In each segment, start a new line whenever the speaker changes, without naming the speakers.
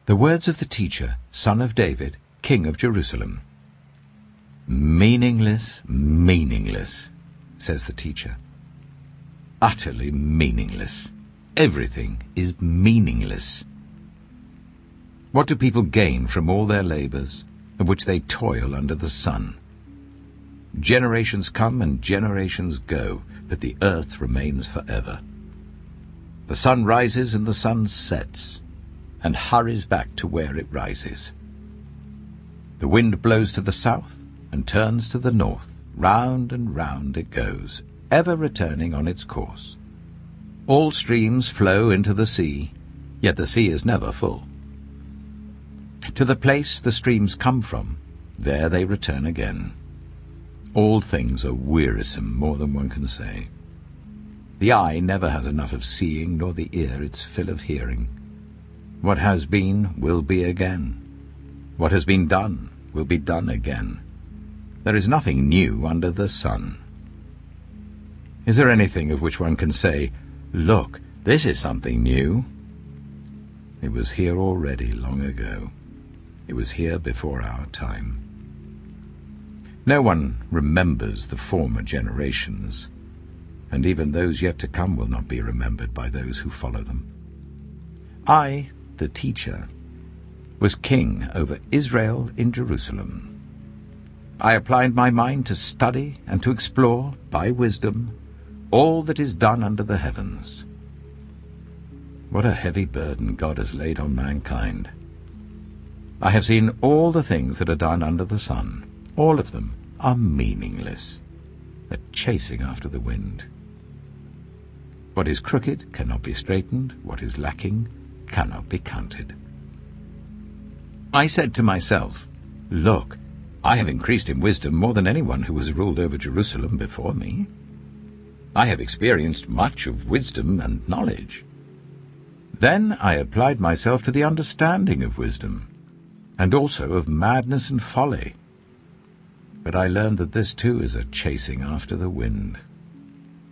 The words of the teacher, son of David, king of Jerusalem. Meaningless, meaningless, says the teacher. Utterly meaningless. Everything is meaningless. What do people gain from all their labors, of which they toil under the sun? Generations come and generations go, but the earth remains forever. The sun rises and the sun sets, and hurries back to where it rises. The wind blows to the south and turns to the north. Round and round it goes, ever returning on its course. All streams flow into the sea, yet the sea is never full. To the place the streams come from, there they return again. All things are wearisome, more than one can say. The eye never has enough of seeing, nor the ear its fill of hearing. What has been will be again. What has been done will be done again. There is nothing new under the sun. Is there anything of which one can say, "Look, this is something new"? It was here already long ago. It was here before our time. No one remembers the former generations, and even those yet to come will not be remembered by those who follow them. I, the teacher, was king over Israel in Jerusalem. I applied my mind to study and to explore, by wisdom, all that is done under the heavens. What a heavy burden God has laid on mankind. I have seen all the things that are done under the sun. All of them are meaningless, a chasing after the wind. What is crooked cannot be straightened, what is lacking cannot be counted. I said to myself, "Look, I have increased in wisdom more than anyone who has ruled over Jerusalem before me. I have experienced much of wisdom and knowledge." Then I applied myself to the understanding of wisdom, and also of madness and folly. But I learned that this too is a chasing after the wind.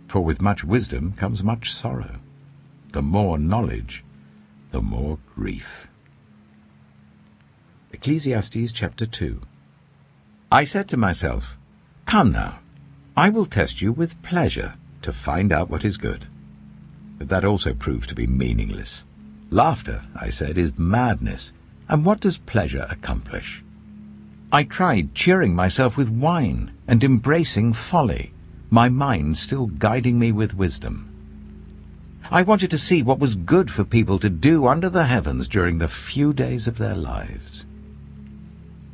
For with much wisdom comes much sorrow. The more knowledge, the more grief. Ecclesiastes chapter 2. I said to myself, "Come now, I will test you with pleasure to find out what is good." But that also proved to be meaningless. Laughter, I said, is madness, and what does pleasure accomplish? I tried cheering myself with wine and embracing folly, my mind still guiding me with wisdom. I wanted to see what was good for people to do under the heavens during the few days of their lives.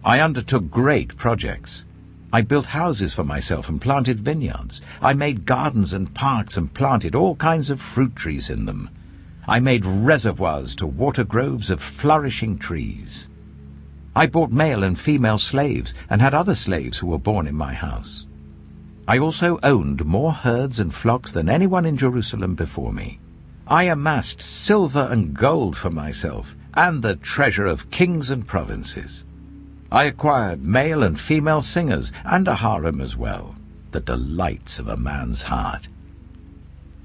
I undertook great projects. I built houses for myself and planted vineyards. I made gardens and parks and planted all kinds of fruit trees in them. I made reservoirs to water groves of flourishing trees. I bought male and female slaves and had other slaves who were born in my house. I also owned more herds and flocks than anyone in Jerusalem before me. I amassed silver and gold for myself and the treasure of kings and provinces. I acquired male and female singers and a harem as well, the delights of a man's heart.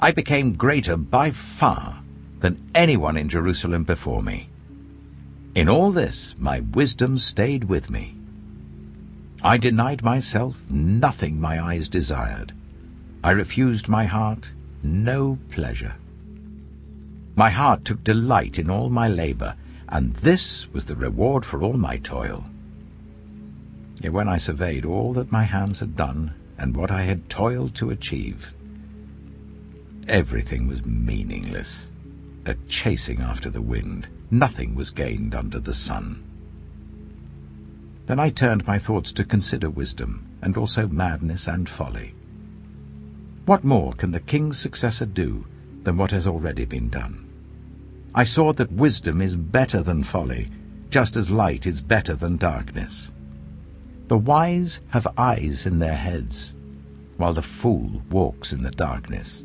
I became greater by far than anyone in Jerusalem before me. In all this my wisdom stayed with me. I denied myself nothing my eyes desired. I refused my heart no pleasure. My heart took delight in all my labor, and this was the reward for all my toil. Yet when I surveyed all that my hands had done and what I had toiled to achieve, everything was meaningless, a chasing after the wind. Nothing was gained under the sun. Then I turned my thoughts to consider wisdom, and also madness and folly. What more can the king's successor do than what has already been done? I saw that wisdom is better than folly, just as light is better than darkness. The wise have eyes in their heads, while the fool walks in the darkness.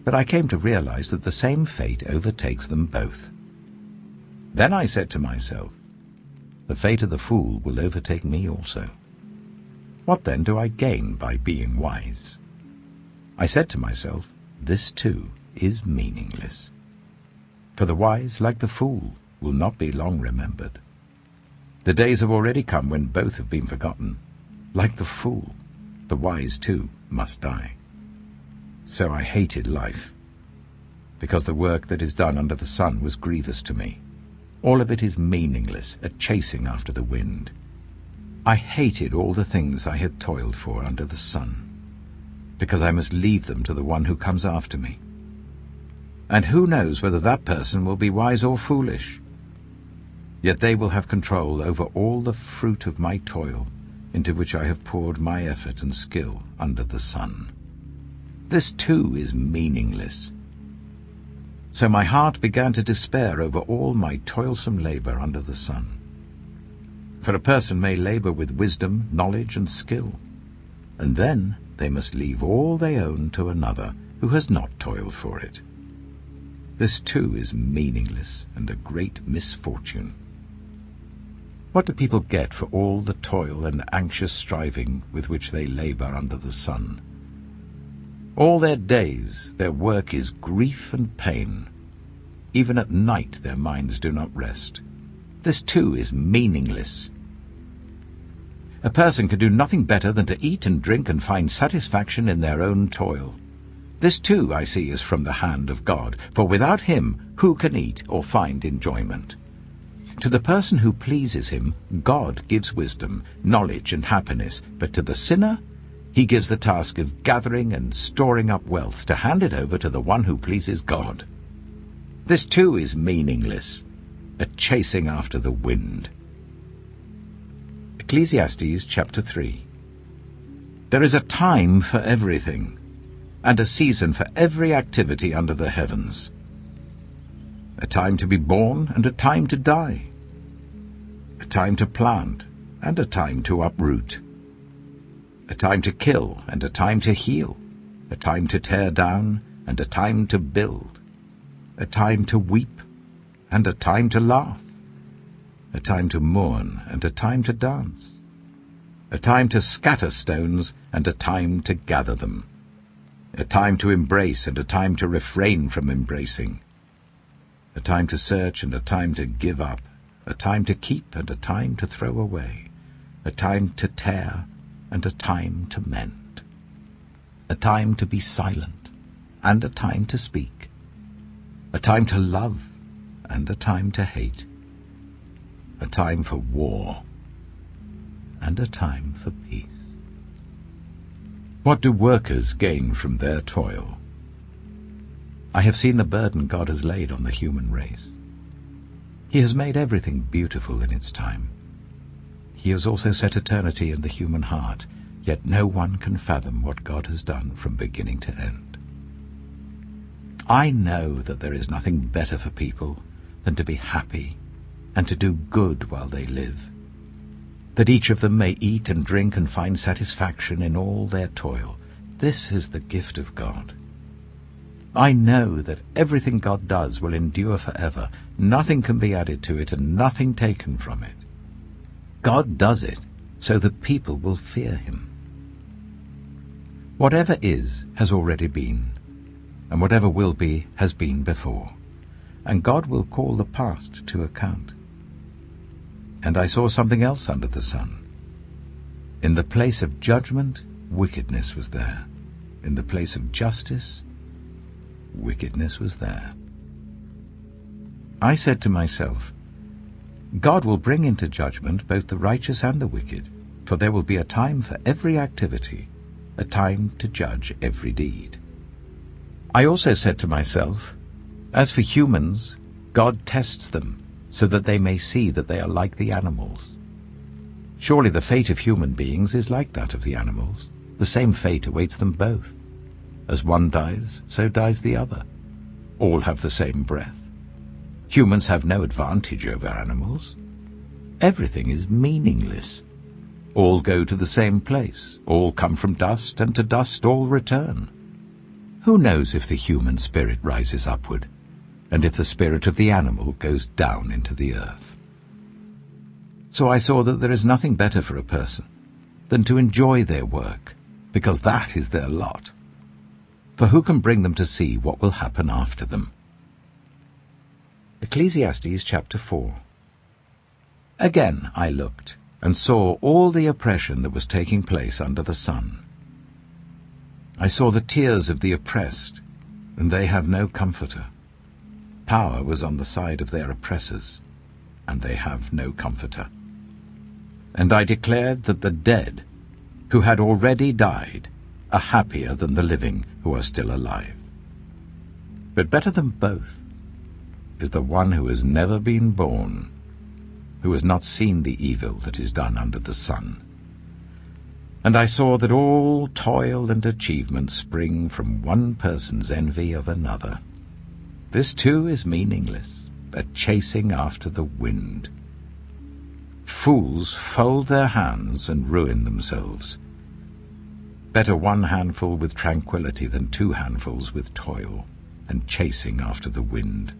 But I came to realize that the same fate overtakes them both. Then I said to myself, the fate of the fool will overtake me also. What then do I gain by being wise? I said to myself, this too is meaningless. For the wise, like the fool, will not be long remembered. The days have already come when both have been forgotten. Like the fool, the wise too must die. So I hated life, because the work that is done under the sun was grievous to me. All of it is meaningless, a chasing after the wind. I hated all the things I had toiled for under the sun, because I must leave them to the one who comes after me. And who knows whether that person will be wise or foolish? Yet they will have control over all the fruit of my toil, into which I have poured my effort and skill under the sun. This too is meaningless. So my heart began to despair over all my toilsome labor under the sun. For a person may labor with wisdom, knowledge, and skill, and then they must leave all they own to another who has not toiled for it. This too is meaningless and a great misfortune. What do people get for all the toil and anxious striving with which they labor under the sun? All their days their work is grief and pain. Even at night their minds do not rest. This too is meaningless. A person can do nothing better than to eat and drink and find satisfaction in their own toil. This too, I see, is from the hand of God, for without him who can eat or find enjoyment? To the person who pleases him, God gives wisdom, knowledge, and happiness, but to the sinner, he gives the task of gathering and storing up wealth to hand it over to the one who pleases God. This too is meaningless, a chasing after the wind. Ecclesiastes chapter 3. There is a time for everything, and a season for every activity under the heavens. A time to be born and a time to die. A time to plant and a time to uproot. A time to kill and a time to heal. A time to tear down and a time to build. A time to weep and a time to laugh. A time to mourn and a time to dance. A time to scatter stones and a time to gather them. A time to embrace and a time to refrain from embracing. A time to search and a time to give up. A time to keep and a time to throw away. A time to tear and a time to mend. A time to be silent and a time to speak. A time to love and a time to hate. A time for war and a time for peace. What do workers gain from their toil? I have seen the burden God has laid on the human race. He has made everything beautiful in its time. He has also set eternity in the human heart, yet no one can fathom what God has done from beginning to end. I know that there is nothing better for people than to be happy and to do good while they live, that each of them may eat and drink and find satisfaction in all their toil. This is the gift of God. I know that everything God does will endure forever. Nothing can be added to it and nothing taken from it. God does it so that people will fear him. Whatever is has already been, and whatever will be has been before, and God will call the past to account. And I saw something else under the sun. In the place of judgment, wickedness was there. In the place of justice, wickedness was there. I said to myself, God will bring into judgment both the righteous and the wicked, for there will be a time for every activity, a time to judge every deed. I also said to myself, as for humans, God tests them, so that they may see that they are like the animals. Surely the fate of human beings is like that of the animals. The same fate awaits them both. As one dies, so dies the other. All have the same breath. Humans have no advantage over animals. Everything is meaningless. All go to the same place. All come from dust, and to dust all return. Who knows if the human spirit rises upward, and if the spirit of the animal goes down into the earth? So I saw that there is nothing better for a person than to enjoy their work, because that is their lot. For who can bring them to see what will happen after them? Ecclesiastes chapter 4. Again I looked, and saw all the oppression that was taking place under the sun. I saw the tears of the oppressed, and they have no comforter. Power was on the side of their oppressors, and they have no comforter. And I declared that the dead, who had already died, are happier than the living who are still alive. But better than both is the one who has never been born, who has not seen the evil that is done under the sun. And I saw that all toil and achievement spring from one person's envy of another. This too is meaningless, a chasing after the wind. Fools fold their hands and ruin themselves. Better one handful with tranquility than 2 handfuls with toil and chasing after the wind.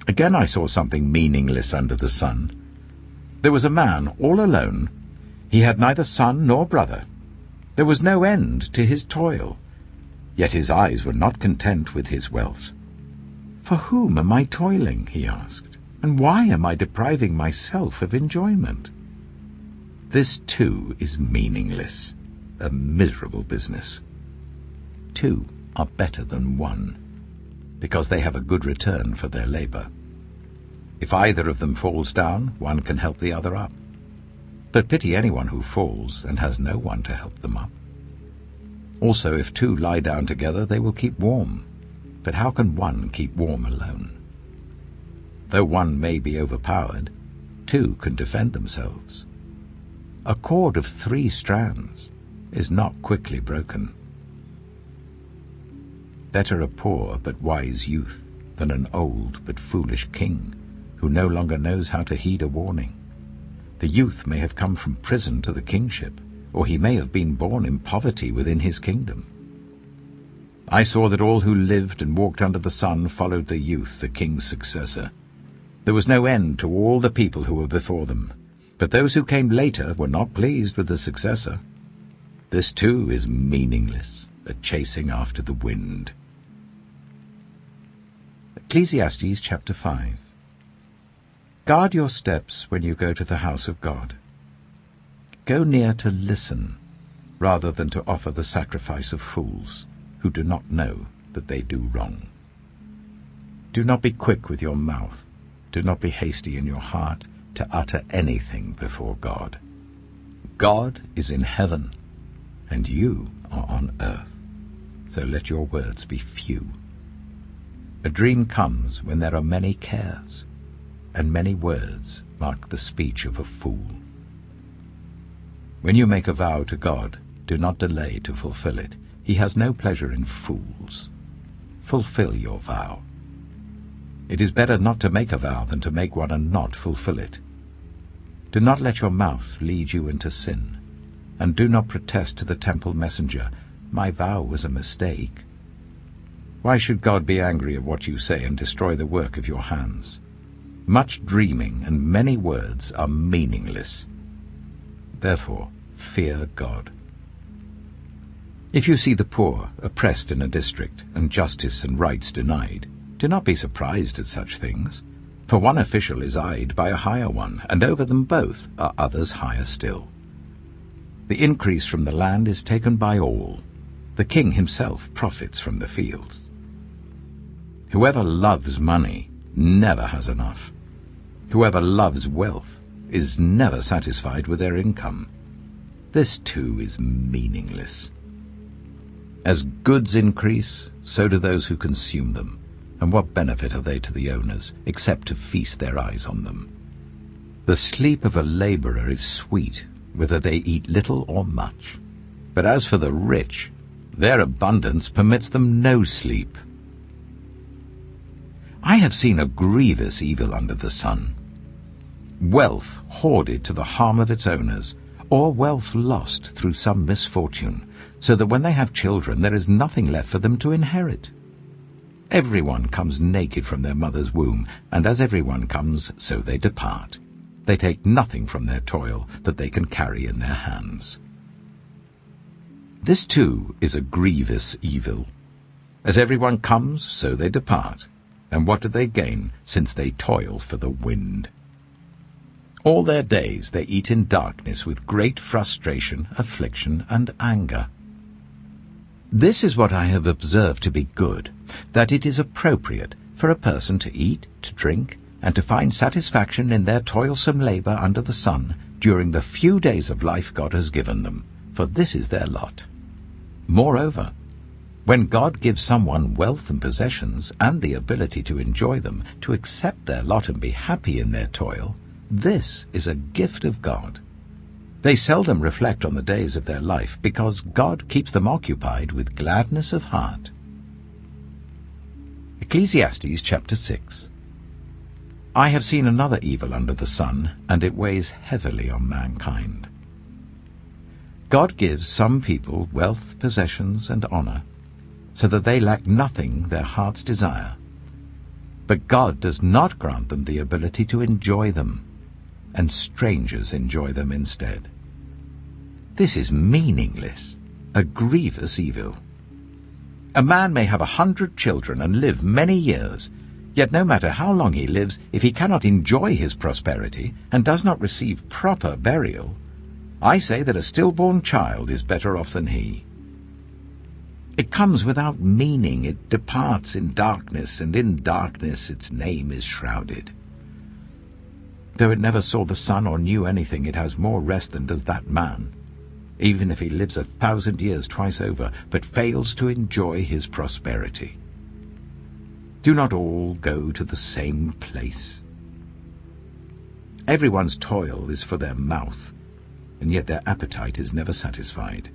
Again I saw something meaningless under the sun. There was a man all alone. He had neither son nor brother. There was no end to his toil, yet his eyes were not content with his wealth. For whom am I toiling, he asked, and why am I depriving myself of enjoyment? This too is meaningless, a miserable business. 2 are better than 1, because they have a good return for their labor. If either of them falls down, one can help the other up. But pity anyone who falls and has no one to help them up. Also, if 2 lie down together, they will keep warm. But how can one keep warm alone? Though one may be overpowered, 2 can defend themselves. A cord of 3 strands is not quickly broken. Better a poor but wise youth than an old but foolish king, who no longer knows how to heed a warning. The youth may have come from prison to the kingship, or he may have been born in poverty within his kingdom. I saw that all who lived and walked under the sun followed the youth, the king's successor. There was no end to all the people who were before them, but those who came later were not pleased with the successor. This too is meaningless, a chasing after the wind. Ecclesiastes chapter 5. Guard your steps when you go to the house of God. Go near to listen, rather than to offer the sacrifice of fools, who do not know that they do wrong. Do not be quick with your mouth. Do not be hasty in your heart to utter anything before God. God is in heaven, and you are on earth, so let your words be few. A dream comes when there are many cares, and many words mark the speech of a fool. When you make a vow to God, do not delay to fulfill it. He has no pleasure in fools. Fulfill your vow. It is better not to make a vow than to make one and not fulfill it. Do not let your mouth lead you into sin, and do not protest to the temple messenger, "My vow was a mistake." Why should God be angry at what you say and destroy the work of your hands? Much dreaming and many words are meaningless. Therefore, fear God. If you see the poor oppressed in a district, and justice and rights denied, do not be surprised at such things, for one official is eyed by a higher one, and over them both are others higher still. The increase from the land is taken by all. The king himself profits from the fields. Whoever loves money never has enough. Whoever loves wealth is never satisfied with their income. This too is meaningless. As goods increase, so do those who consume them. And what benefit are they to the owners, except to feast their eyes on them? The sleep of a laborer is sweet, whether they eat little or much. But as for the rich, their abundance permits them no sleep. I have seen a grievous evil under the sun. Wealth hoarded to the harm of its owners, or wealth lost through some misfortune, so that when they have children there is nothing left for them to inherit. Everyone comes naked from their mother's womb, and as everyone comes, so they depart. They take nothing from their toil that they can carry in their hands. This too is a grievous evil. As everyone comes, so they depart. And what do they gain, since they toil for the wind? All their days they eat in darkness with great frustration, affliction, and anger. This is what I have observed to be good, that it is appropriate for a person to eat, to drink, and to find satisfaction in their toilsome labor under the sun during the few days of life God has given them, for this is their lot. Moreover, when God gives someone wealth and possessions and the ability to enjoy them, to accept their lot and be happy in their toil, this is a gift of God. They seldom reflect on the days of their life because God keeps them occupied with gladness of heart. Ecclesiastes chapter 6. I have seen another evil under the sun, and it weighs heavily on mankind. God gives some people wealth, possessions, and honor, so that they lack nothing their hearts desire. But God does not grant them the ability to enjoy them, and strangers enjoy them instead. This is meaningless, a grievous evil. A man may have 100 children and live many years, yet no matter how long he lives, if he cannot enjoy his prosperity and does not receive proper burial, I say that a stillborn child is better off than he. It comes without meaning, it departs in darkness, and in darkness its name is shrouded. Though it never saw the sun or knew anything, it has more rest than does that man, even if he lives 1,000 years twice over, but fails to enjoy his prosperity. Do not all go to the same place? Everyone's toil is for their mouth, and yet their appetite is never satisfied.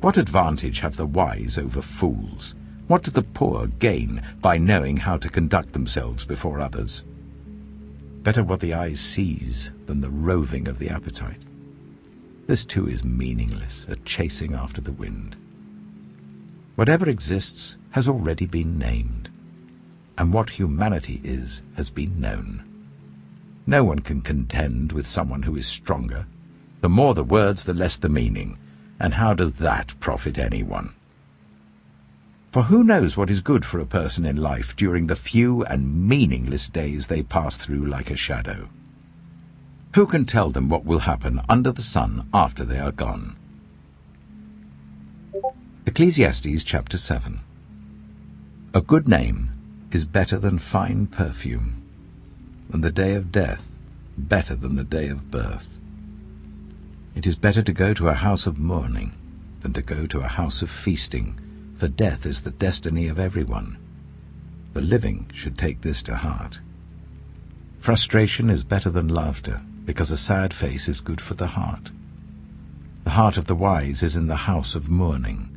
What advantage have the wise over fools? What do the poor gain by knowing how to conduct themselves before others? Better what the eye sees than the roving of the appetite. This too is meaningless, a chasing after the wind. Whatever exists has already been named, and what humanity is has been known. No one can contend with someone who is stronger. The more the words, the less the meaning, and how does that profit anyone? For who knows what is good for a person in life during the few and meaningless days they pass through like a shadow? Who can tell them what will happen under the sun after they are gone? Ecclesiastes chapter 7. A good name is better than fine perfume, and the day of death better than the day of birth. It is better to go to a house of mourning than to go to a house of feasting, for death is the destiny of everyone. The living should take this to heart. Frustration is better than laughter, because a sad face is good for the heart. The heart of the wise is in the house of mourning,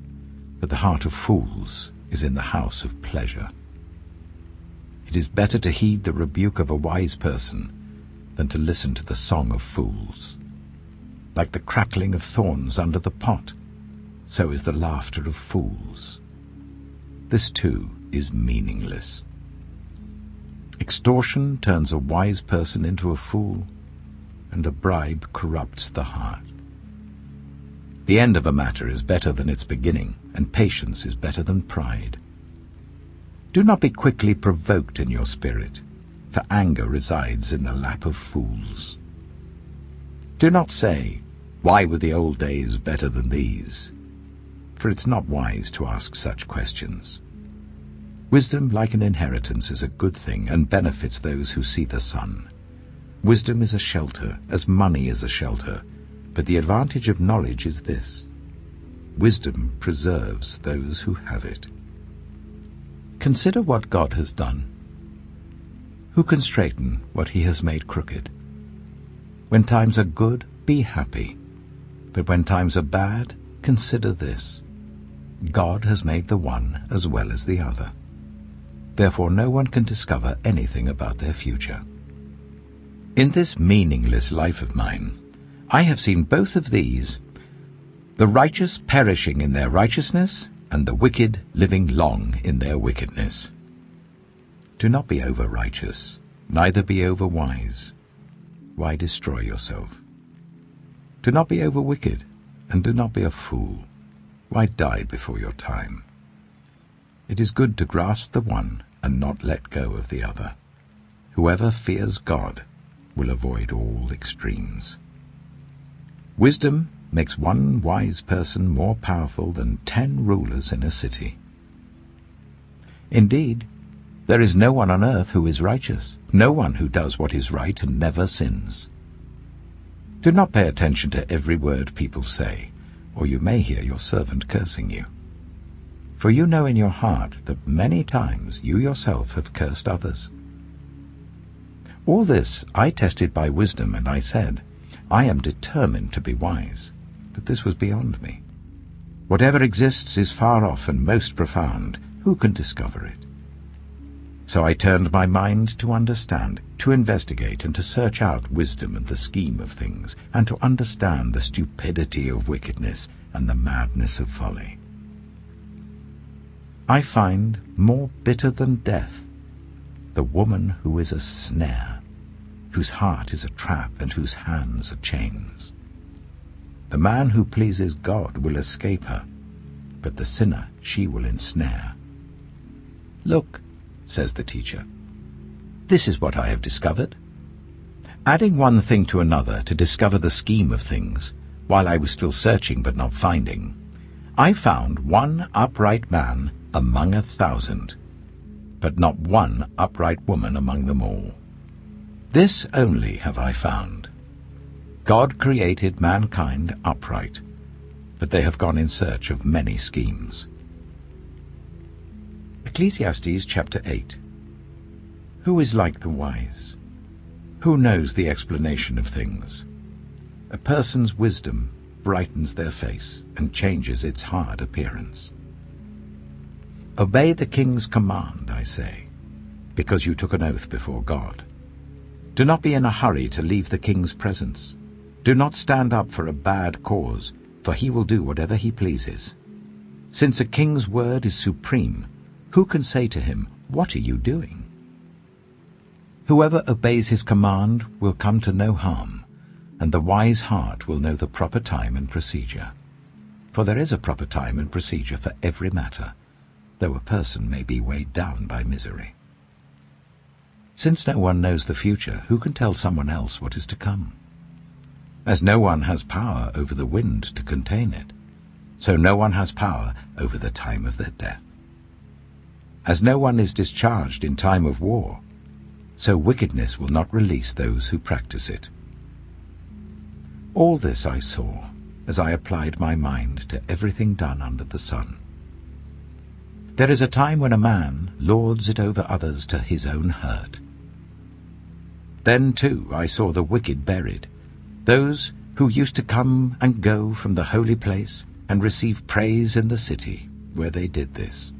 but the heart of fools is in the house of pleasure. It is better to heed the rebuke of a wise person than to listen to the song of fools. Like the crackling of thorns under the pot, so is the laughter of fools. This too is meaningless. Extortion turns a wise person into a fool, and a bribe corrupts the heart. The end of a matter is better than its beginning, and patience is better than pride. Do not be quickly provoked in your spirit, for anger resides in the lap of fools. Do not say, "Why were the old days better than these?" For it's not wise to ask such questions. Wisdom, like an inheritance, is a good thing and benefits those who see the sun. Wisdom is a shelter, as money is a shelter, but the advantage of knowledge is this: wisdom preserves those who have it. Consider what God has done. Who can straighten what he has made crooked? When times are good, be happy. But when times are bad, consider this: God has made the one as well as the other. Therefore no one can discover anything about their future. In this meaningless life of mine, I have seen both of these, the righteous perishing in their righteousness, and the wicked living long in their wickedness. Do not be over-righteous, neither be over-wise. Why destroy yourself? Do not be over-wicked, and do not be a fool. Why die before your time? It is good to grasp the one and not let go of the other. Whoever fears God will avoid all extremes. Wisdom makes one wise person more powerful than 10 rulers in a city. Indeed, there is no one on earth who is righteous, no one who does what is right and never sins. Do not pay attention to every word people say, or you may hear your servant cursing you. For you know in your heart that many times you yourself have cursed others. All this I tested by wisdom, and I said, I am determined to be wise, but this was beyond me. Whatever exists is far off and most profound. Who can discover it? So I turned my mind to understand, to investigate, and to search out wisdom and the scheme of things, and to understand the stupidity of wickedness and the madness of folly. I find more bitter than death the woman who is a snare, whose heart is a trap and whose hands are chains. The man who pleases God will escape her, but the sinner she will ensnare. Look, says the teacher, this is what I have discovered. Adding one thing to another to discover the scheme of things, while I was still searching but not finding, I found one upright man among 1,000, but not one upright woman among them all. This only have I found. God created mankind upright, but they have gone in search of many schemes. Ecclesiastes chapter 8. Who is like the wise? Who knows the explanation of things? A person's wisdom brightens their face and changes its hard appearance. Obey the king's command, I say, because you took an oath before God. Do not be in a hurry to leave the king's presence. Do not stand up for a bad cause, for he will do whatever he pleases. Since a king's word is supreme, who can say to him, "What are you doing?" Whoever obeys his command will come to no harm, and the wise heart will know the proper time and procedure. For there is a proper time and procedure for every matter, though a person may be weighed down by misery. Since no one knows the future, who can tell someone else what is to come? As no one has power over the wind to contain it, so no one has power over the time of their death. As no one is discharged in time of war, so wickedness will not release those who practice it. All this I saw as I applied my mind to everything done under the sun. There is a time when a man lords it over others to his own hurt. Then, too, I saw the wicked buried, those who used to come and go from the holy place and receive praise in the city where they did this.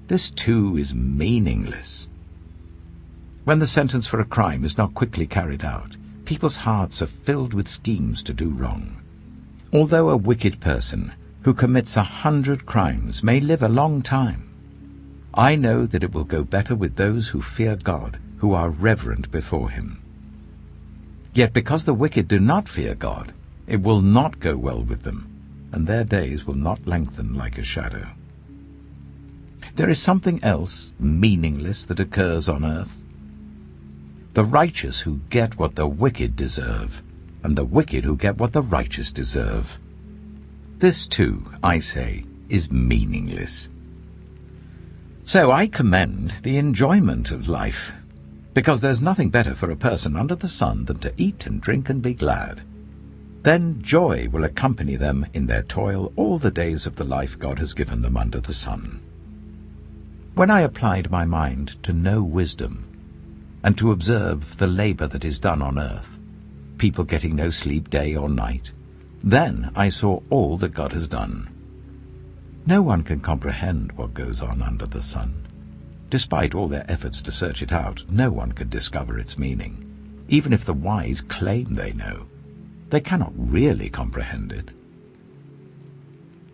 This, too, is meaningless. When the sentence for a crime is not quickly carried out, people's hearts are filled with schemes to do wrong. Although a wicked person who commits 100 crimes may live a long time, I know that it will go better with those who fear God, who are reverent before him. Yet because the wicked do not fear God, it will not go well with them, and their days will not lengthen like a shadow. There is something else meaningless that occurs on earth. The righteous who get what the wicked deserve, and the wicked who get what the righteous deserve. This, too, I say, is meaningless. So I commend the enjoyment of life, because there's nothing better for a person under the sun than to eat and drink and be glad. Then joy will accompany them in their toil all the days of the life God has given them under the sun. When I applied my mind to know wisdom, and to observe the labor that is done on earth, people getting no sleep day or night, then I saw all that God has done. No one can comprehend what goes on under the sun. Despite all their efforts to search it out, no one can discover its meaning. Even if the wise claim they know, they cannot really comprehend it.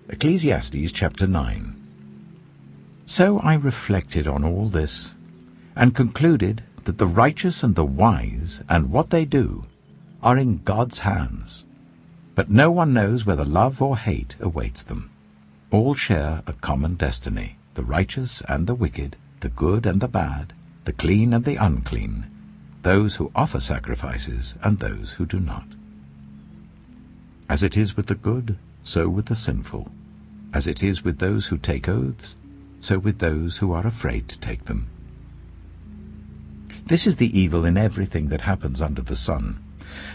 Ecclesiastes chapter 9. So I reflected on all this, and concluded that the righteous and the wise and what they do are in God's hands. But no one knows whether love or hate awaits them. All share a common destiny, the righteous and the wicked, the good and the bad, the clean and the unclean, those who offer sacrifices and those who do not. As it is with the good, so with the sinful. As it is with those who take oaths, so with those who are afraid to take them. This is the evil in everything that happens under the sun.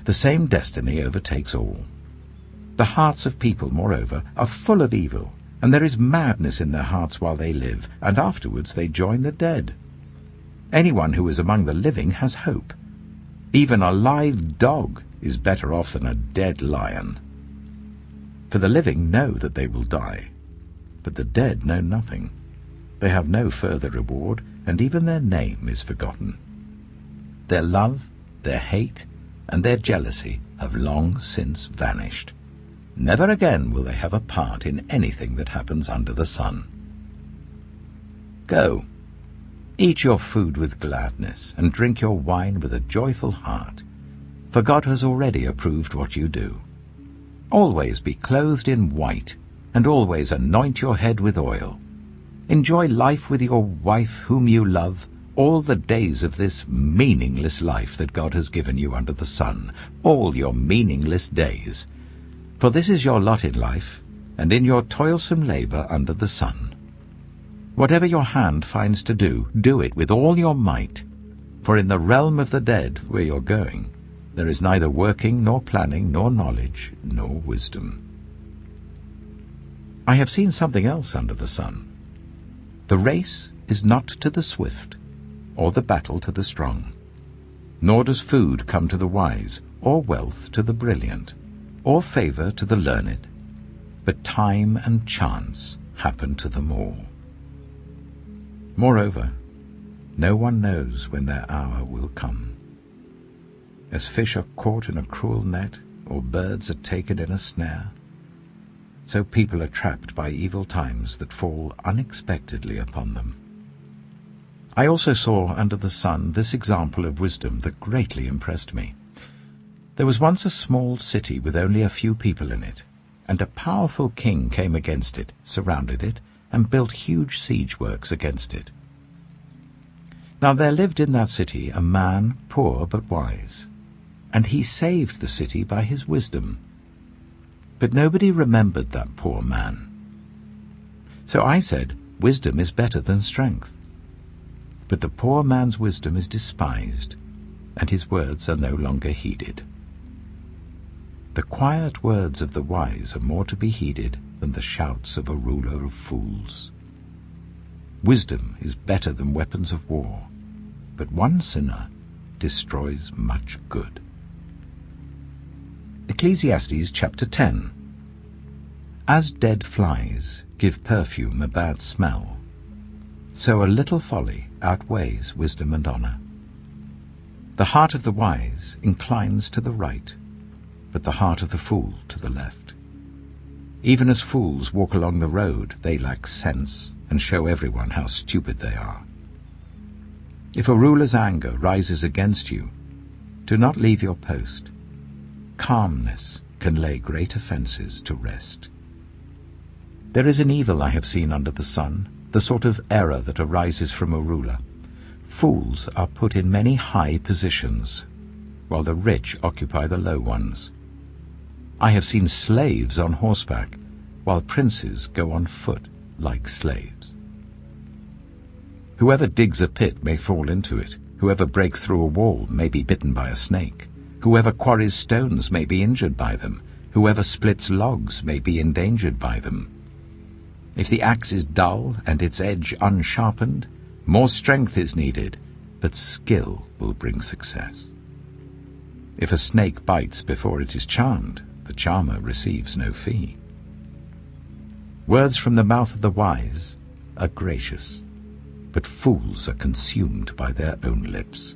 The same destiny overtakes all. The hearts of people, moreover, are full of evil, and there is madness in their hearts while they live, and afterwards they join the dead. Anyone who is among the living has hope. Even a live dog is better off than a dead lion. For the living know that they will die, but the dead know nothing. They have no further reward, and even their name is forgotten. Their love, their hate, and their jealousy have long since vanished. Never again will they have a part in anything that happens under the sun. Go, eat your food with gladness, and drink your wine with a joyful heart, for God has already approved what you do. Always be clothed in white, and always anoint your head with oil. Enjoy life with your wife whom you love, all the days of this meaningless life that God has given you under the sun, all your meaningless days. For this is your lot in life, and in your toilsome labor under the sun. Whatever your hand finds to do, do it with all your might, for in the realm of the dead, where you're going, there is neither working, nor planning, nor knowledge, nor wisdom. I have seen something else under the sun. The race is not to the swift, or the battle to the strong, nor does food come to the wise, or wealth to the brilliant, or favor to the learned, but time and chance happen to them all. Moreover, no one knows when their hour will come. As fish are caught in a cruel net, or birds are taken in a snare, so people are trapped by evil times that fall unexpectedly upon them. I also saw under the sun this example of wisdom that greatly impressed me. There was once a small city with only a few people in it, and a powerful king came against it, surrounded it, and built huge siege works against it. Now there lived in that city a man, poor but wise, and he saved the city by his wisdom. But nobody remembered that poor man. So I said, wisdom is better than strength. But the poor man's wisdom is despised, and his words are no longer heeded. The quiet words of the wise are more to be heeded than the shouts of a ruler of fools. Wisdom is better than weapons of war, but one sinner destroys much good. Ecclesiastes chapter 10. As dead flies give perfume a bad smell, so a little folly outweighs wisdom and honor. The heart of the wise inclines to the right, but the heart of the fool to the left. Even as fools walk along the road, they lack sense and show everyone how stupid they are. If a ruler's anger rises against you, do not leave your post. Calmness can lay great offenses to rest. There is an evil I have seen under the sun, the sort of error that arises from a ruler. Fools are put in many high positions, while the rich occupy the low ones. I have seen slaves on horseback, while princes go on foot like slaves. Whoever digs a pit may fall into it. Whoever breaks through a wall may be bitten by a snake. Whoever quarries stones may be injured by them. Whoever splits logs may be endangered by them. If the axe is dull and its edge unsharpened, more strength is needed, but skill will bring success. If a snake bites before it is charmed, the charmer receives no fee. Words from the mouth of the wise are gracious, but fools are consumed by their own lips.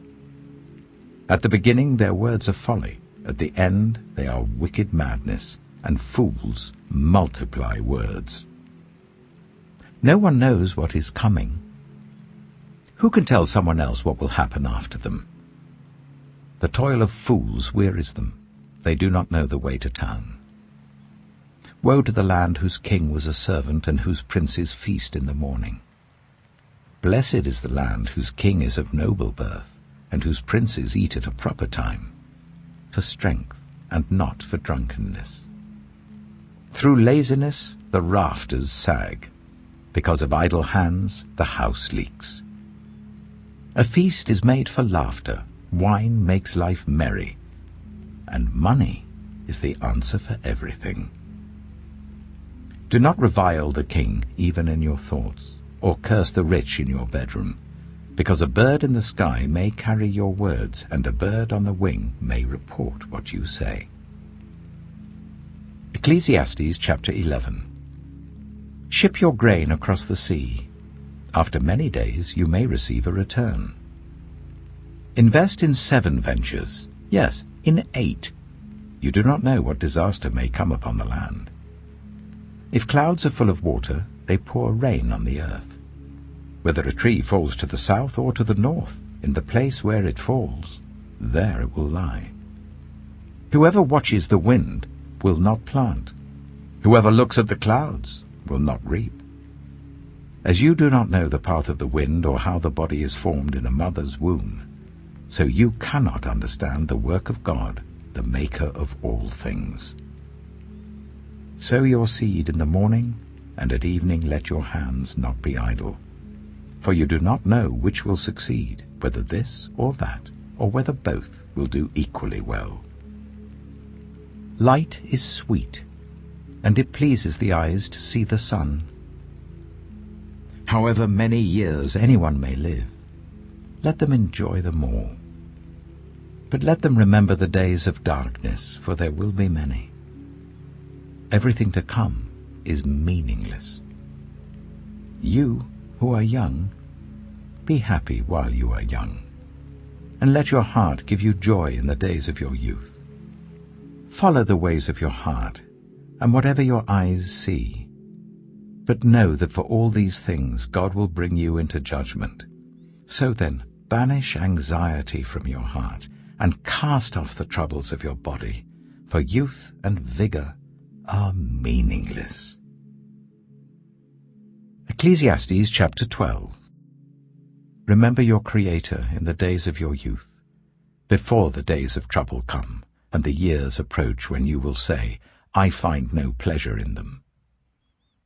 At the beginning their words are folly, at the end they are wicked madness, and fools multiply words. No one knows what is coming. Who can tell someone else what will happen after them? The toil of fools wearies them. They do not know the way to town. Woe to the land whose king was a servant and whose princes feast in the morning. Blessed is the land whose king is of noble birth, and whose princes eat at a proper time, for strength and not for drunkenness. Through laziness the rafters sag, because of idle hands the house leaks. A feast is made for laughter, wine makes life merry, and money is the answer for everything. Do not revile the king even in your thoughts, or curse the rich in your bedroom, because a bird in the sky may carry your words, and a bird on the wing may report what you say. Ecclesiastes chapter 11. Ship your grain across the sea. After many days you may receive a return. Invest in 7 ventures, yes, in 8. You do not know what disaster may come upon the land. If clouds are full of water, they pour rain on the earth. Whether a tree falls to the south or to the north, in the place where it falls, there it will lie. Whoever watches the wind will not plant. Whoever looks at the clouds will not reap. As you do not know the path of the wind or how the body is formed in a mother's womb, so you cannot understand the work of God, the maker of all things. Sow your seed in the morning, and at evening let your hands not be idle. For you do not know which will succeed, whether this or that, or whether both will do equally well. Light is sweet, and it pleases the eyes to see the sun. However many years anyone may live, let them enjoy them all. But let them remember the days of darkness, for there will be many. Everything to come is meaningless. You who are young, be happy while you are young, and let your heart give you joy in the days of your youth. Follow the ways of your heart, and whatever your eyes see. But know that for all these things God will bring you into judgment. So then, banish anxiety from your heart, and cast off the troubles of your body, for youth and vigor are meaningless. Ecclesiastes chapter 12. Remember your Creator in the days of your youth, before the days of trouble come, and the years approach when you will say, I find no pleasure in them.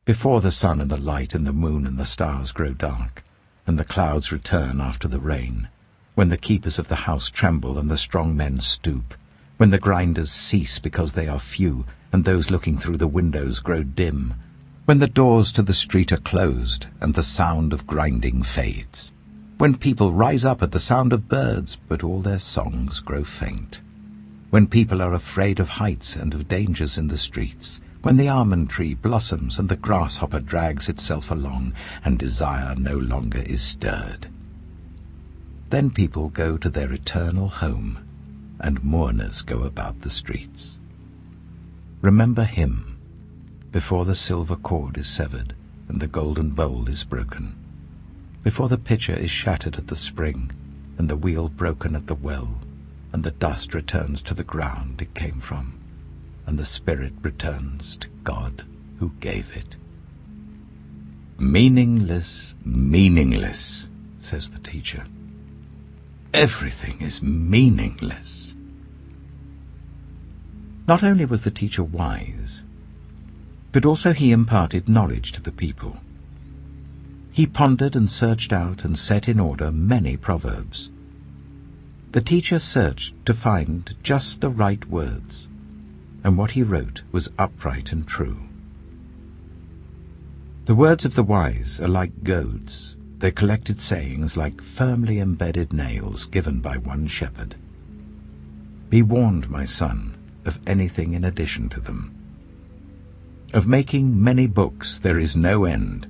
Before the sun and the light and the moon and the stars grow dark, and the clouds return after the rain, when the keepers of the house tremble and the strong men stoop, when the grinders cease because they are few, and those looking through the windows grow dim, when the doors to the street are closed, and the sound of grinding fades, when people rise up at the sound of birds, but all their songs grow faint, when people are afraid of heights and of dangers in the streets, when the almond tree blossoms and the grasshopper drags itself along, and desire no longer is stirred. Then people go to their eternal home, and mourners go about the streets. Remember him, before the silver cord is severed, and the golden bowl is broken, before the pitcher is shattered at the spring, and the wheel broken at the well, and the dust returns to the ground it came from, and the spirit returns to God who gave it. Meaningless, meaningless, says the teacher. Everything is meaningless. Not only was the teacher wise, but also he imparted knowledge to the people. He pondered and searched out and set in order many proverbs. The teacher searched to find just the right words, and what he wrote was upright and true. The words of the wise are like goads, their collected sayings like firmly embedded nails given by one shepherd. Be warned, my son, of anything in addition to them. Of making many books there is no end,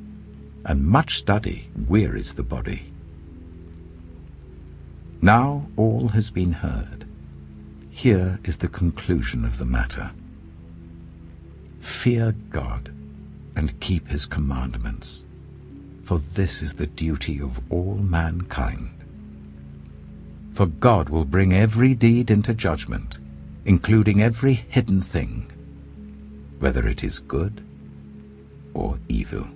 and much study wearies the body. Now all has been heard. Here is the conclusion of the matter. Fear God and keep his commandments, for this is the duty of all mankind. For God will bring every deed into judgment, including every hidden thing, whether it is good or evil.